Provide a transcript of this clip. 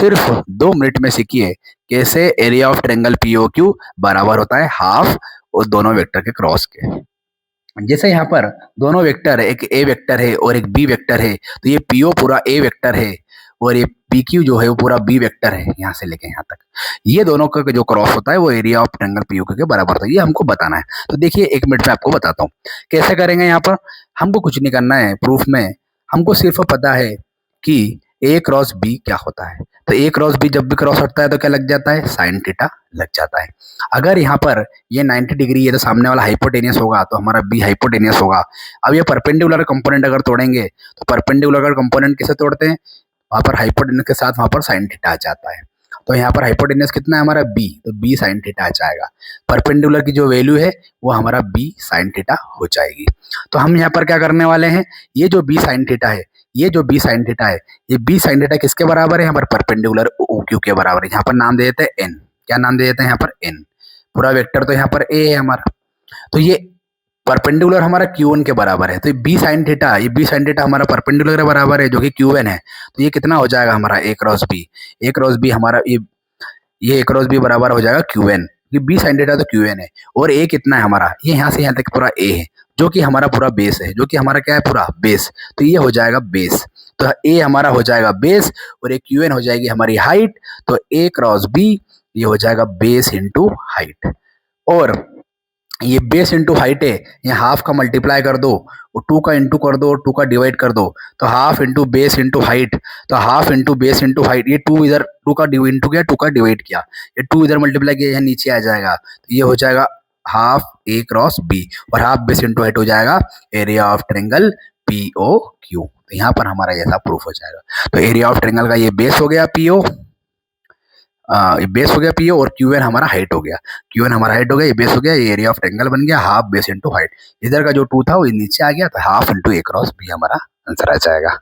सिर्फ 2 मिनट में सीखिए कैसे एरिया ऑफ ट्रायंगल पीओक्यू बराबर होता है हाफ और दोनों वेक्टर के क्रॉस के। जैसे यहाँ पर दोनों वेक्टर, एक ए वेक्टर है और एक बी वेक्टर है, तो ये पीओ पूरा ए वेक्टर है और ये पी क्यू जो है वो पूरा बी वेक्टर है, यहाँ से लेके यहाँ तक। ये दोनों का जो क्रॉस होता है वो एरिया ऑफ ट्रायंगल पीओक्यू के बराबर होता है, ये हमको बताना है। तो देखिए 1 मिनट में आपको बताता हूँ कैसे करेंगे। यहाँ पर हमको कुछ नहीं करना है प्रूफ में, हमको सिर्फ पता है कि ए क्रॉस बी क्या होता है। तो ए क्रॉस बी जब भी क्रॉस हटता है तो क्या लग जाता है, साइन थीटा लग जाता है। अगर यहाँ पर ये 90 डिग्री है तो सामने वाला हाइपोटेनियस होगा, तो हमारा बी हाइपोटेनियस होगा। अब ये परपेंडिकुलर कंपोनेंट अगर तोड़ेंगे तो परपेंडिकुलर कंपोनेंट कैसे तोड़ते हैं, वहां पर हाइपोटेनियस के साथ वहां पर साइन थीटा आ जाता है। तो यहाँ पर हाइपोटेनियस कितना है हमारा बी, तो बी साइन थीटा आ जाएगा। परपेंडिकुलर की जो वैल्यू है वो हमारा बी साइन थीटा हो जाएगी। तो हम यहाँ पर क्या करने वाले हैं, ये जो बी साइन थीटा है, ये जो बी साइन थीटा है, ये बी साइन थीटा किसके बराबर है, यहाँ पर परपेंडिकुलर ओ क्यू के बराबर है। यहाँ पर नाम दे देते हैं एन, क्या नाम दे देते हैं यहाँ पर एन। पूरा वेक्टर तो यहाँ पर ए है हमारा, तो ये परपेंडिकुलर हमारा क्यू एन के बराबर है। तो बी साइन थीटा, ये बी साइन थीटा हमारा परपेंडिकुलर के बराबर है जो कि क्यू एन है। तो ये कितना हो जाएगा हमारा ए क्रॉस बी, ए क्रॉस बी हमारा ये ए क्रॉस बी बराबर हो जाएगा क्यू एन। ये बी साइन थीटा तो क्यू एन है और ए कितना है हमारा, ये यहाँ से यहाँ तक पूरा ए है जो कि हमारा पूरा बेस है, जो कि हमारा क्या है पूरा बेस। तो ये हो जाएगा बेस, तो ए हमारा हो जाएगा बेस और एक क्यू एन हो जाएगी हमारी हाइट। तो ए क्रॉस बी ये हो जाएगा बेस इंटू हाइट, और ये बेस इंटू हाइट है, ये हाफ का मल्टीप्लाई कर दो और 2 का इंटू कर दो और 2 का डिवाइड कर दो, तो half into base into height. तो half into base into height, ये 2 इधर 2 का इंटू किया, 2 का डिवाइड किया, ये 2 इधर मल्टीप्लाई किया, यहाँ नीचे आ जाएगा। तो ये हो जाएगा हाफ ए क्रॉस बी और हाफ बेस इंटू हाइट हो जाएगा area of triangle PO Q. तो यहाँ पर हमारा ऐसा प्रूफ हो जाएगा। तो एरिया ऑफ ट्रायंगल का ये बेस हो गया पीओ, ये बेस हो गया पीओ और क्यू एन हमारा हाइट हो गया, क्यू एन हमारा हाइट हो गया, ये बेस हो गया, ये एरिया ऑफ ट्रायंगल बन गया हाफ बेस इंटू हाइट। इधर का जो 2 था वो नीचे आ गया, तो हाफ इंटू ए क्रॉस बी हमारा आंसर आ जाएगा।